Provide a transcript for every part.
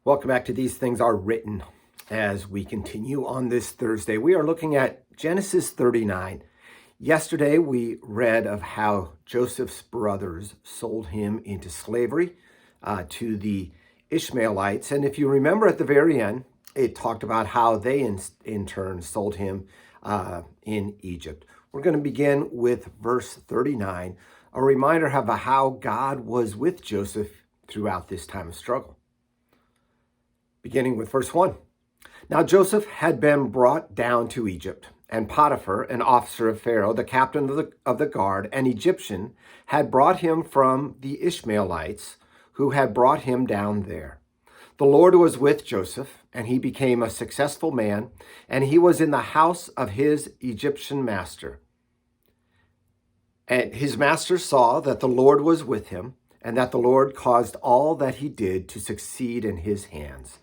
Welcome back to These Things Are Written. As we continue on this Thursday, we are looking at Genesis 39. Yesterday, we read of how Joseph's brothers sold him into slavery to the Ishmaelites. And if you remember at the very end, it talked about how they in turn sold him in Egypt. We're going to begin with verse 39, a reminder of how God was with Joseph throughout this time of struggle. Beginning with verse 1. Now Joseph had been brought down to Egypt, and Potiphar, an officer of Pharaoh, the captain of the guard, an Egyptian, had brought him from the Ishmaelites, who had brought him down there. The Lord was with Joseph, and he became a successful man, and he was in the house of his Egyptian master. And his master saw that the Lord was with him, and that the Lord caused all that he did to succeed in his hands.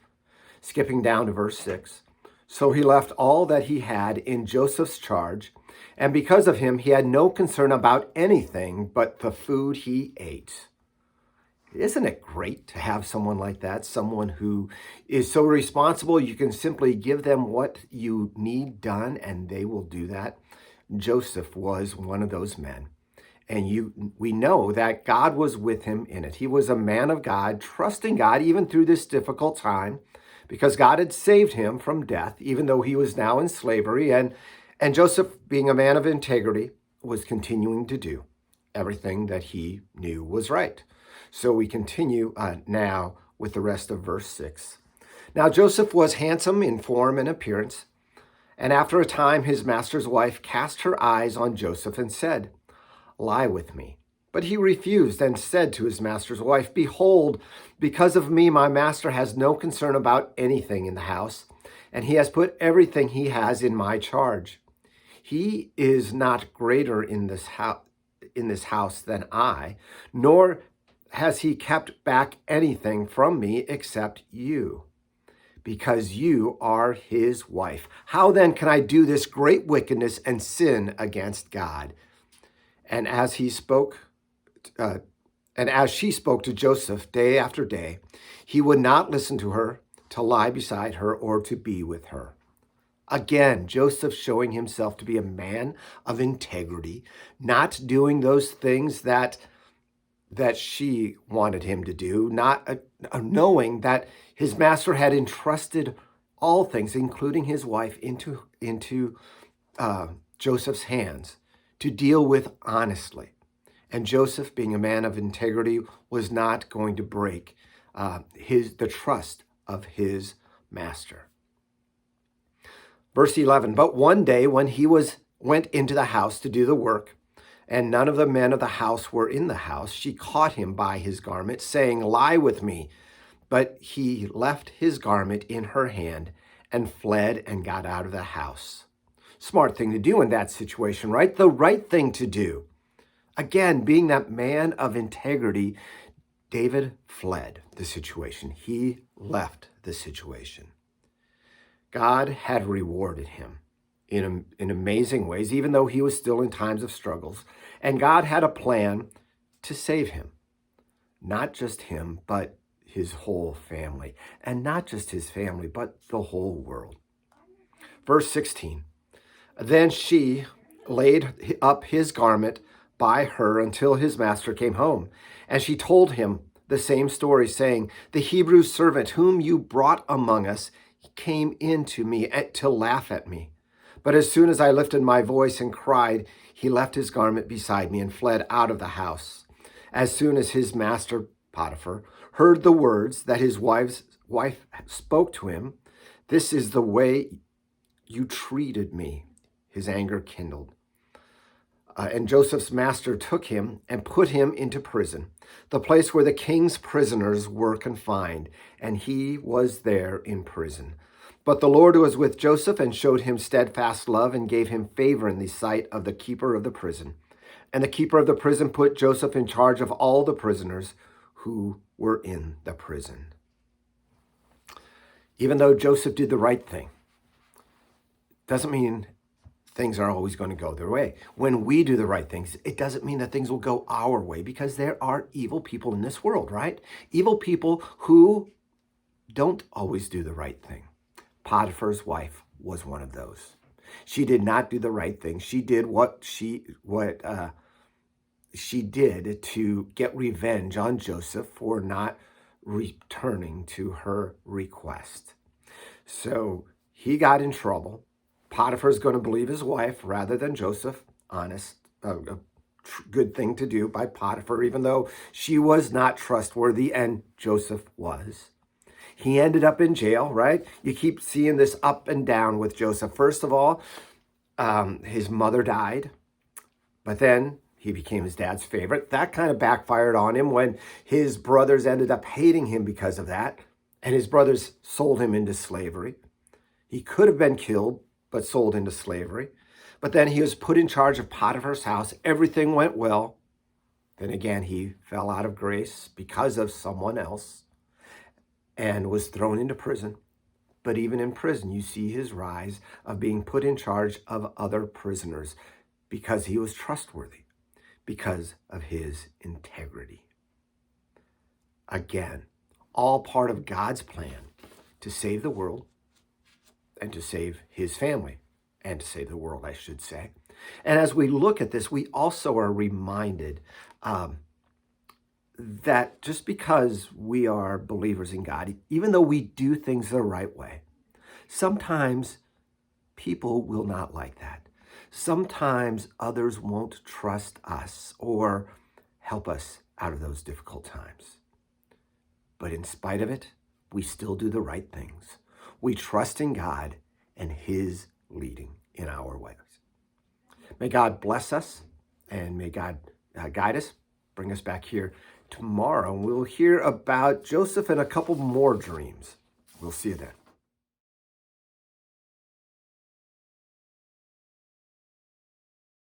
Skipping down to verse 6. So he left all that he had in Joseph's charge, and because of him, he had no concern about anything but the food he ate. Isn't it great to have someone like that? Someone who is so responsible, you can simply give them what you need done, and they will do that. Joseph was one of those men. And we know that God was with him in it. He was a man of God, trusting God even through this difficult time, because God had saved him from death, even though he was now in slavery. And Joseph, being a man of integrity, was continuing to do everything that he knew was right. So we continue now with the rest of verse 6. Now Joseph was handsome in form and appearance, and after a time his master's wife cast her eyes on Joseph and said, "Lie with me." But he refused and said to his master's wife, "Behold, because of me, my master has no concern about anything in the house, and he has put everything he has in my charge. He is not greater in this house than I, nor has he kept back anything from me except you, because you are his wife. How then can I do this great wickedness and sin against God?" And as she spoke to Joseph day after day, he would not listen to her, to lie beside her, or to be with her. Again, Joseph showing himself to be a man of integrity, not doing those things that she wanted him to do, not knowing that his master had entrusted all things, including his wife, into Joseph's hands to deal with honestly. And Joseph, being a man of integrity, was not going to break the trust of his master. Verse 11, but one day when he went into the house to do the work, and none of the men of the house were in the house, she caught him by his garment, saying, "Lie with me." But he left his garment in her hand and fled and got out of the house. Smart thing to do in that situation, right? The right thing to do. Again, being that man of integrity, David fled the situation. He left the situation. God had rewarded him in amazing ways, even though he was still in times of struggles. And God had a plan to save him. Not just him, but his whole family. And not just his family, but the whole world. Verse 16. Then she laid up his garment by her until his master came home. And she told him the same story, saying, "The Hebrew servant whom you brought among us came in to me to laugh at me. But as soon as I lifted my voice and cried, he left his garment beside me and fled out of the house." As soon as his master, Potiphar, heard the words that his wife spoke to him, "This is the way you treated me," his anger kindled. And Joseph's master took him and put him into prison, the place where the king's prisoners were confined, and he was there in prison. But the Lord was with Joseph and showed him steadfast love and gave him favor in the sight of the keeper of the prison. And the keeper of the prison put Joseph in charge of all the prisoners who were in the prison. Even though Joseph did the right thing, doesn't mean things are always going to go their way. When we do the right things, it doesn't mean that things will go our way, because there are evil people in this world, right? Evil people who don't always do the right thing. Potiphar's wife was one of those. She did not do the right thing. She did what she did to get revenge on Joseph for not returning to her request. So he got in trouble. Potiphar's going to believe his wife rather than Joseph. Honest, good thing to do by Potiphar, even though she was not trustworthy and Joseph was. He ended up in jail, right? You keep seeing this up and down with Joseph. First of all, his mother died, but then he became his dad's favorite. That kind of backfired on him when his brothers ended up hating him because of that, and his brothers sold him into slavery. He could have been killed, but sold into slavery. But then he was put in charge of Potiphar's house. Everything went well. Then again, he fell out of grace because of someone else and was thrown into prison. But even in prison, you see his rise of being put in charge of other prisoners because he was trustworthy, because of his integrity. Again, all part of God's plan to save the world and to save his family and to save the world, I should say. And as we look at this, we also are reminded that just because we are believers in God, even though we do things the right way, sometimes people will not like that. Sometimes others won't trust us or help us out of those difficult times. But in spite of it, we still do the right things. We trust in God and his leading in our ways. May God bless us and may God guide us, bring us back here tomorrow. And we'll hear about Joseph and a couple more dreams. We'll see you then.